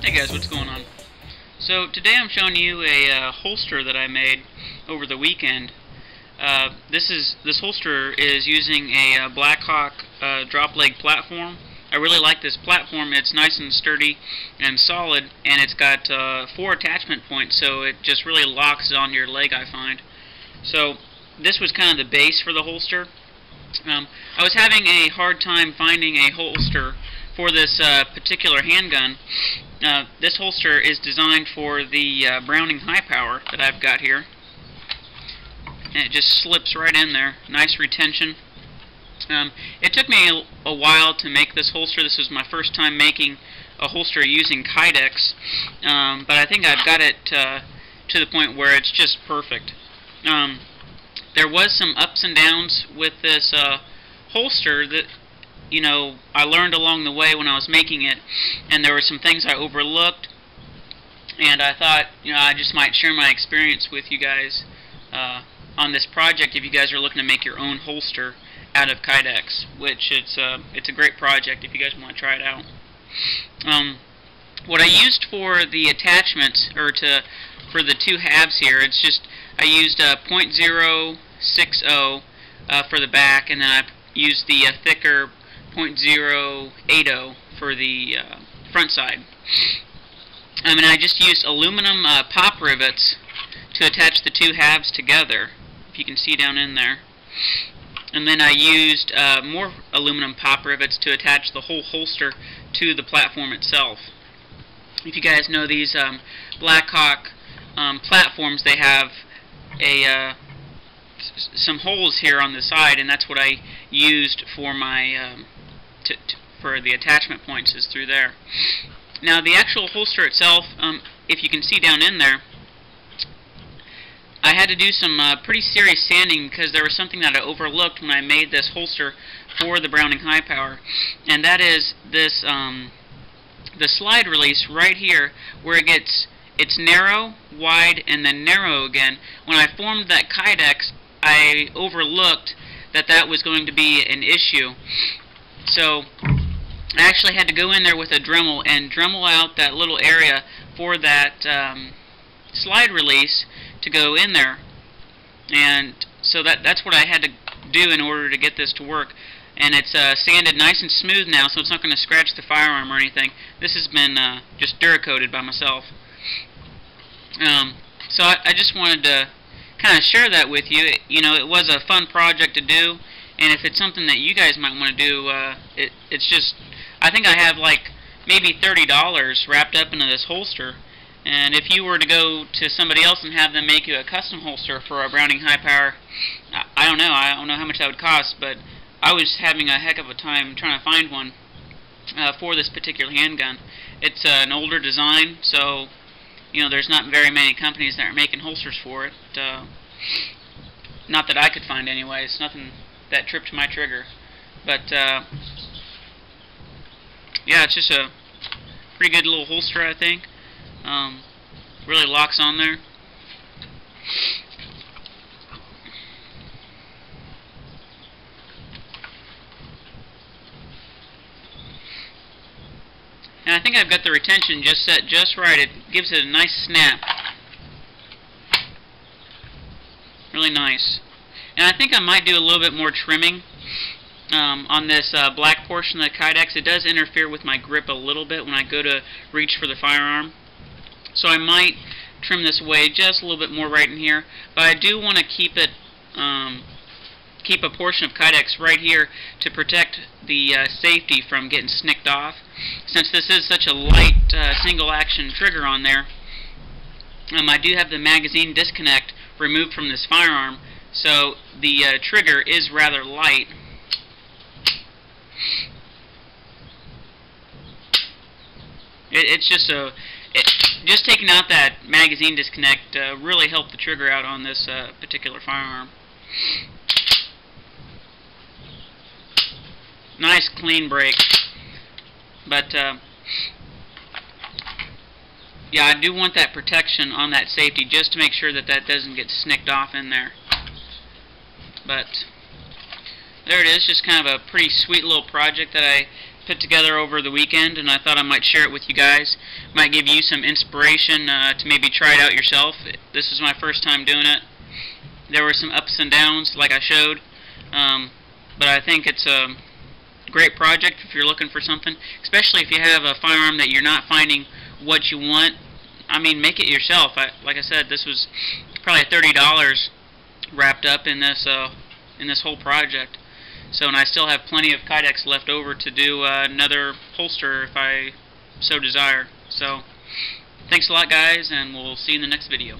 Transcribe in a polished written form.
Hey guys, what's going on? So today I'm showing you a holster that I made over the weekend. This holster is using a Blackhawk drop leg platform. I really like this platform. It's nice and sturdy and solid, and it's got 4 attachment points, so it just really locks it onto your leg, I find. So this was kind of the base for the holster. I was having a hard time finding a holster for this particular handgun. This holster is designed for the Browning high power that I've got here, and it just slips right in there. Nice retention. It took me a while to make this holster. This was my first time making a holster using Kydex, but I think I've got it to the point where it's just perfect. There was some ups and downs with this holster that I learned along the way when I was making it, and there were some things I overlooked, and I thought I just might share my experience with you guys on this project if you guys are looking to make your own holster out of Kydex, which it's a great project if you guys want to try it out. What I used for the attachments, for the 2 halves here, I used .060 for the back, and then I used the thicker .080 for the front side. And I just used aluminum pop rivets to attach the 2 halves together, if you can see down in there. And then I used more aluminum pop rivets to attach the whole holster to the platform itself. If you guys know these Blackhawk platforms, they have some holes here on the side, and that's what I used for my for the attachment points, is through there. Now the actual holster itself, if you can see down in there, I had to do some pretty serious sanding because there was something that I overlooked when I made this holster for the Browning high power, and that is this the slide release right here, where it's narrow, wide, and then narrow again. When I formed that Kydex, I overlooked that was going to be an issue. So I actually had to go in there with a Dremel and Dremel out that little area for that slide release to go in there. And so that's what I had to do in order to get this to work. And it's sanded nice and smooth now, so it's not going to scratch the firearm or anything. This has been just Duracoated by myself. So I just wanted to kind of share that with you. It was a fun project to do, and if it's something that you guys might want to do, it's just, I think I have like maybe $30 wrapped up into this holster, and if you were to go to somebody else and have them make you a custom holster for a Browning high power, I don't know how much that would cost, but I was having a heck of a time trying to find one for this particular handgun. It's an older design, so there's not very many companies that are making holsters for it. Not that I could find anyway. It's nothing that tripped my trigger. But yeah, it's just a pretty good little holster, I think. Really locks on there. And I think I've got the retention just set just right. It gives it a nice snap. Really nice. And I think I might do a little bit more trimming on this black portion of the Kydex. It does interfere with my grip a little bit when I go to reach for the firearm. So I might trim this away just a little bit more right in here. But I do want to keep it, keep a portion of Kydex right here to protect the safety from getting snicked off. Since this is such a light single action trigger on there, I do have the magazine disconnect removed from this firearm, so the trigger is rather light. It's just just taking out that magazine disconnect really helped the trigger out on this particular firearm. Nice clean break, but yeah, I do want that protection on that safety just to make sure that doesn't get snicked off in there. But there it is, just kind of a pretty sweet little project that I put together over the weekend, and I thought I might share it with you guys. Might give you some inspiration to maybe try it out yourself. This is my first time doing it. There were some ups and downs, like I showed, but I think it's a great project if you're looking for something, especially if you have a firearm that you're not finding what you want. I mean, make it yourself. Like I said, this was probably $30 wrapped up in this whole project. So, and I still have plenty of Kydex left over to do another holster if I so desire. So, thanks a lot, guys, and we'll see you in the next video.